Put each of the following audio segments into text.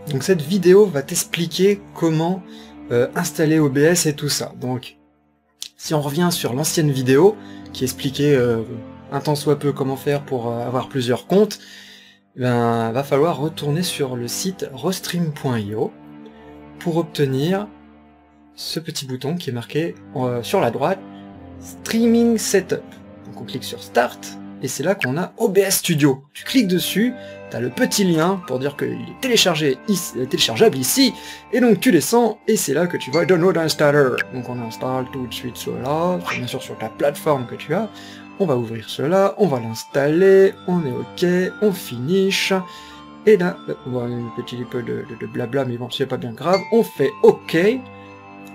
Donc cette vidéo va t'expliquer comment installer OBS et tout ça. Donc si on revient sur l'ancienne vidéo qui expliquait un tant soit peu comment faire pour avoir plusieurs comptes, ben va falloir retourner sur le site restream.io pour obtenir ce petit bouton qui est marqué sur la droite Streaming Setup. Donc on clique sur Start et c'est là qu'on a OBS Studio. Tu cliques dessus, tu as le petit lien pour dire qu'il est téléchargeable ici, et donc tu descends et c'est là que tu vois Download Installer. Donc on installe tout de suite cela, bien sûr sur ta plateforme que tu as. On va ouvrir cela, on va l'installer, on est ok, on finish. Et là, on voit un petit peu de blabla, mais bon, c'est pas bien grave. On fait OK.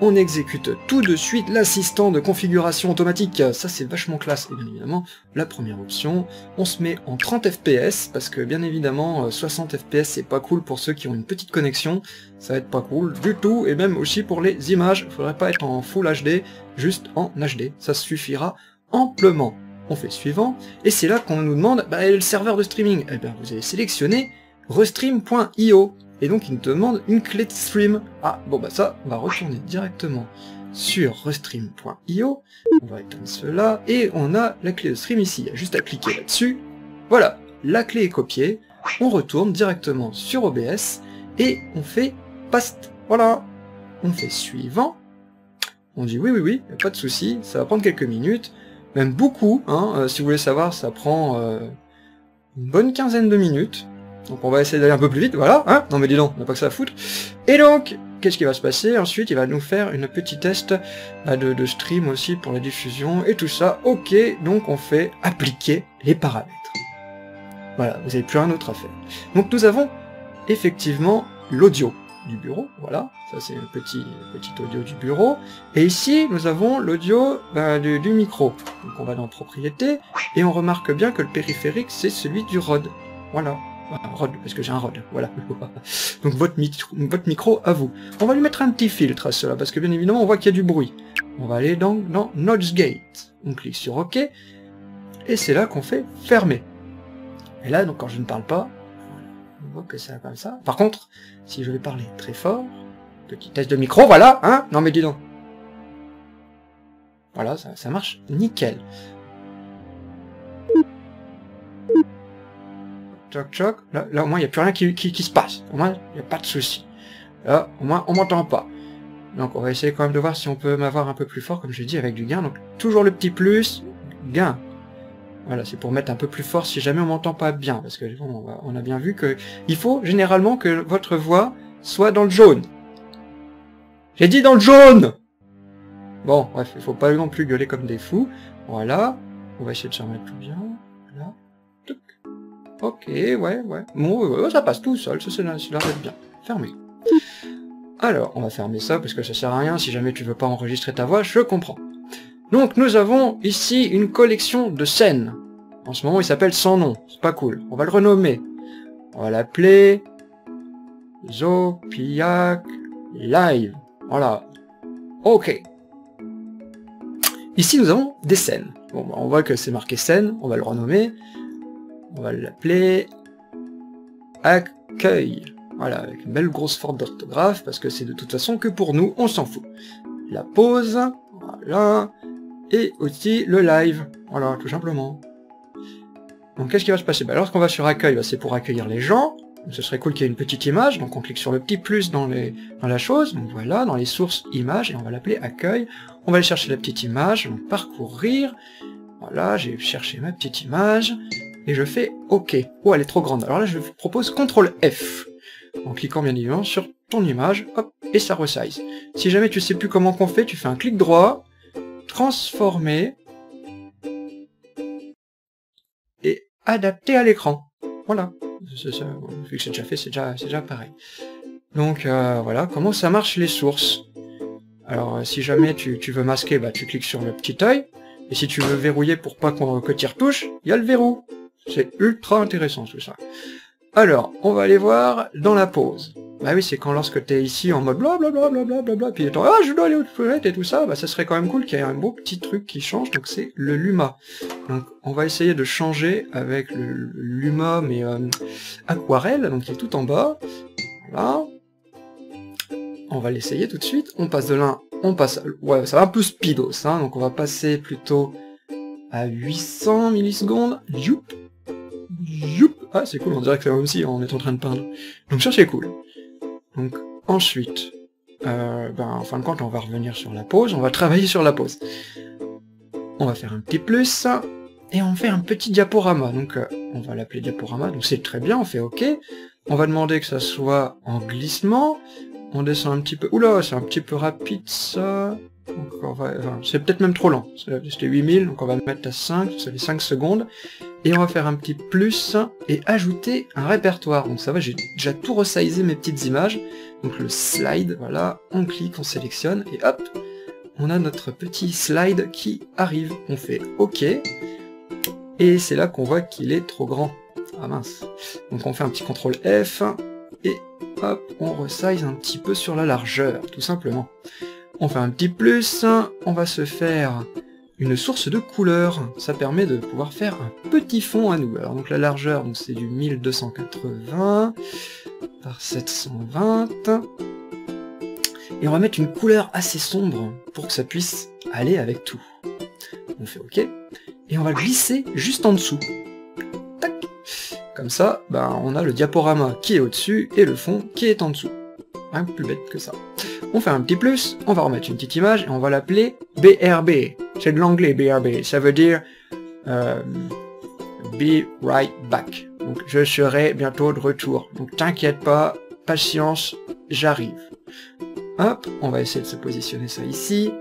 On exécute tout de suite l'assistant de configuration automatique. Ça, c'est vachement classe. Et bien évidemment, la première option, on se met en 30 fps, parce que bien évidemment, 60 fps, c'est pas cool pour ceux qui ont une petite connexion. Ça va être pas cool du tout. Et même aussi pour les images, il faudrait pas être en Full HD, juste en HD. Ça suffira amplement. On fait suivant. Et c'est là qu'on nous demande, le serveur de streaming. Eh bien, vous avez sélectionné restream.io. Et donc il nous demande une clé de stream. Ah, bon bah ça, on va retourner directement sur restream.io, on va éteindre cela, et on a la clé de stream ici. Il y a juste à cliquer là-dessus. Voilà, la clé est copiée, on retourne directement sur OBS, et on fait paste. Voilà, on fait suivant. On dit oui, y a pas de souci, ça va prendre quelques minutes, même beaucoup, hein, si vous voulez savoir, ça prend une bonne quinzaine de minutes. Donc on va essayer d'aller un peu plus vite, voilà, hein. Non mais dis donc, on n'a pas que ça à foutre. Et donc, qu'est-ce qui va se passer? Ensuite, il va nous faire une petite test de stream aussi pour la diffusion, et tout ça. Ok, donc on fait appliquer les paramètres. Voilà, vous n'avez plus rien d'autre à faire. Donc nous avons effectivement l'audio du bureau, voilà, ça c'est un petit audio du bureau. Et ici, nous avons l'audio du micro. Donc on va dans Propriétés, et on remarque bien que le périphérique, c'est celui du Rode. Voilà. Rode, parce que j'ai un Rode, voilà. Donc votre micro à vous. On va lui mettre un petit filtre à cela, parce que bien évidemment on voit qu'il y a du bruit. On va aller dans Noise Gate. On clique sur OK, et c'est là qu'on fait fermer. Et là, donc quand je ne parle pas, on voit que c'est comme ça. Par contre, si je vais parler très fort, petit test de micro, voilà, hein. Non mais dis donc. Voilà, ça marche nickel. Choc, choc. Là, au moins, il n'y a plus rien qui se passe. Au moins, il n'y a pas de souci. Là, au moins, on m'entend pas. Donc, on va essayer quand même de voir si on peut m'avoir un peu plus fort, comme je l'ai dit, avec du gain. Donc, toujours le petit plus, gain. Voilà, c'est pour mettre un peu plus fort si jamais on m'entend pas bien. Parce que, bon, on a bien vu que il faut généralement que votre voix soit dans le jaune. J'ai dit dans le jaune! Bon, bref, il faut pas non plus gueuler comme des fous. Voilà. On va essayer de se remettre tout bien. Là. Ok, ouais. Bon, ça passe tout seul, ça l'air d'être bien. Fermé. Alors, on va fermer ça, parce que ça sert à rien, si jamais tu veux pas enregistrer ta voix, je comprends. Donc, nous avons ici une collection de scènes. En ce moment, il s'appelle Sans nom, c'est pas cool. On va le renommer. On va l'appeler... Zopiac Live. Voilà. Ok. Ici, nous avons des scènes. Bon, on voit que c'est marqué scène, on va le renommer. On va l'appeler Accueil. Voilà, avec une belle grosse faute d'orthographe, parce que c'est de toute façon que pour nous, on s'en fout. La pause, voilà, et aussi le live, voilà, tout simplement. Donc qu'est-ce qui va se passer? Lorsqu'on va sur Accueil, c'est pour accueillir les gens. Donc, ce serait cool qu'il y ait une petite image, donc on clique sur le petit plus dans la chose, donc voilà, dans les sources images, et on va l'appeler Accueil. On va aller chercher la petite image, donc parcourir. Voilà, j'ai cherché ma petite image. Et je fais OK. Oh, elle est trop grande. Alors là, je vous propose CTRL F. En cliquant bien évidemment sur ton image, hop, et ça resize. Si jamais tu sais plus comment qu'on fait, tu fais un clic droit, transformer, et adapter à l'écran. Voilà. Vu que c'est déjà fait, c'est déjà pareil. Donc voilà, comment ça marche les sources. Alors si jamais tu veux masquer, tu cliques sur le petit œil, et si tu veux verrouiller pour pas que tu y retouches, il y a le verrou. C'est ultra intéressant tout ça. Alors, on va aller voir dans la pause. Bah oui, c'est quand lorsque t'es ici en mode blablabla, puis je dois aller aux toilettes et tout ça, ça serait quand même cool qu'il y ait un beau petit truc qui change, donc c'est le Luma. Donc on va essayer de changer avec le Luma, mais aquarelle, donc il est tout en bas. Voilà. On va l'essayer tout de suite. On passe de l'un, on passe... Ouais, ça va un peu speedos, hein, donc on va passer plutôt à 800 millisecondes. Youp. Youp. Ah, c'est cool, on dirait que c'est aussi, on est en train de peindre. Donc ça, c'est cool. Donc, ensuite, en fin de compte, on va revenir sur la pause, on va travailler sur la pause. On va faire un petit plus, et on fait un petit diaporama. Donc, on va l'appeler diaporama, donc c'est très bien, on fait OK. On va demander que ça soit en glissement. On descend un petit peu... Oula, c'est un petit peu rapide, ça. Donc on va... Enfin, c'est peut-être même trop lent. C'était 8000, donc on va le mettre à 5, ça fait 5 secondes. Et on va faire un petit plus, et ajouter un répertoire. Donc ça va, j'ai déjà tout resizé mes petites images. Donc le slide, voilà, on clique, on sélectionne, et hop, on a notre petit slide qui arrive. On fait OK. Et c'est là qu'on voit qu'il est trop grand. Ah mince. Donc on fait un petit CTRL F, et hop, on resize un petit peu sur la largeur, tout simplement. On fait un petit plus, on va se faire une source de couleur. Ça permet de pouvoir faire un petit fond à nous. Alors donc la largeur, donc c'est du 1280 par 720. Et on va mettre une couleur assez sombre pour que ça puisse aller avec tout. On fait OK. Et on va glisser juste en dessous. Tac. Comme ça, on a le diaporama qui est au-dessus et le fond qui est en dessous. Rien de plus bête que ça. On fait un petit plus, on va remettre une petite image et on va l'appeler BRB. C'est de l'anglais BRB, ça veut dire Be Right Back. Donc je serai bientôt de retour. Donc t'inquiète pas, patience, j'arrive. Hop, on va essayer de se positionner ça ici.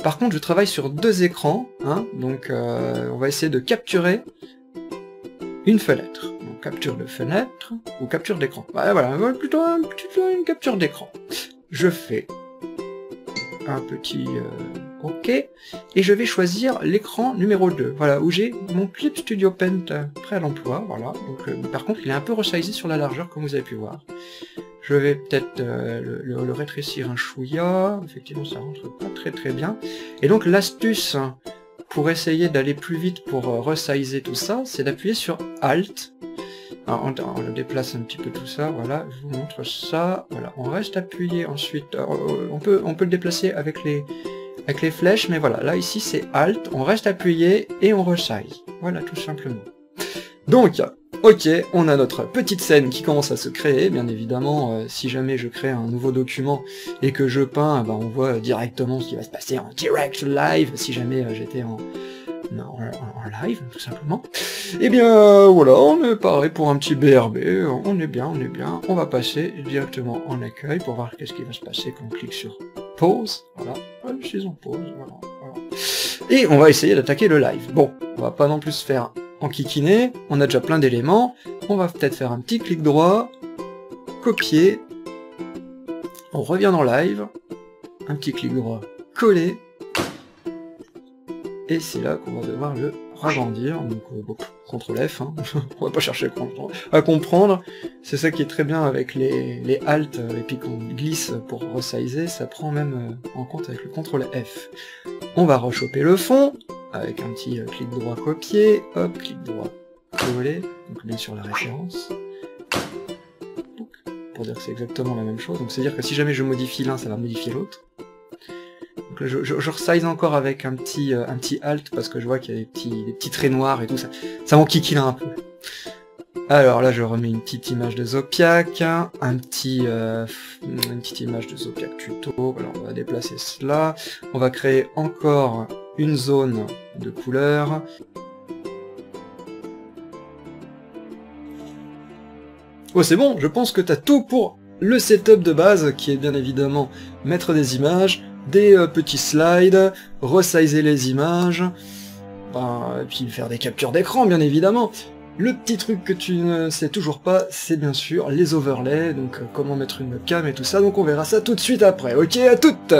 Par contre, je travaille sur 2 écrans, hein, donc on va essayer de capturer une fenêtre. Donc capture de fenêtre ou capture d'écran. Ouais, voilà, plutôt une capture d'écran. Je fais un petit OK, et je vais choisir l'écran numéro 2, voilà, où j'ai mon Clip Studio Paint prêt à l'emploi, voilà. Donc, par contre, il est un peu resizé sur la largeur, comme vous avez pu voir. Je vais peut-être le rétrécir un chouïa, effectivement ça rentre pas très bien. Et donc l'astuce pour essayer d'aller plus vite pour resizer tout ça, c'est d'appuyer sur Alt. Alors, on le déplace un petit peu tout ça, voilà, je vous montre ça, voilà, on reste appuyé ensuite, on peut le déplacer avec les flèches, mais voilà, là ici c'est Alt, on reste appuyé et on resize, voilà, tout simplement. Donc, ok, on a notre petite scène qui commence à se créer, bien évidemment, si jamais je crée un nouveau document et que je peins, on voit directement ce qui va se passer en direct live, si jamais j'étais en live, tout simplement. Et bien voilà, on est pareil pour un petit BRB, on est bien, on va passer directement en accueil pour voir qu'est-ce qui va se passer quand on clique sur pause, voilà, je suis en pause, voilà. Et on va essayer d'attaquer le live. Bon, on va pas non plus se faire enquiquiner, on a déjà plein d'éléments, on va peut-être faire un petit clic droit, copier, on revient dans live, un petit clic droit, coller, et c'est là qu'on va devoir le agrandir, donc CTRL F, hein. On va pas chercher à comprendre, c'est ça qui est très bien avec les Alt, et puis qu'on glisse pour resizer, ça prend même en compte avec le CTRL F. On va rechoper le fond, avec un petit clic droit copier, hop, clic droit coller, donc bien sur la référence, pour dire que c'est exactement la même chose, donc c'est-à-dire que si jamais je modifie l'un, ça va modifier l'autre. Donc là, je resize encore avec un petit Alt, parce que je vois qu'il y a des petits traits noirs et tout, ça m'enquiquine un peu. Alors là, je remets une petite image de Zopiac, une petite image de Zopiac tuto, alors on va déplacer cela, on va créer encore une zone de couleur. Oh c'est bon, je pense que t'as tout pour le setup de base, qui est bien évidemment mettre des images, des petits slides, resizer les images, et puis faire des captures d'écran bien évidemment. Le petit truc que tu ne sais toujours pas, c'est bien sûr les overlays, donc comment mettre une webcam et tout ça, donc on verra ça tout de suite après. Ok, à toutes!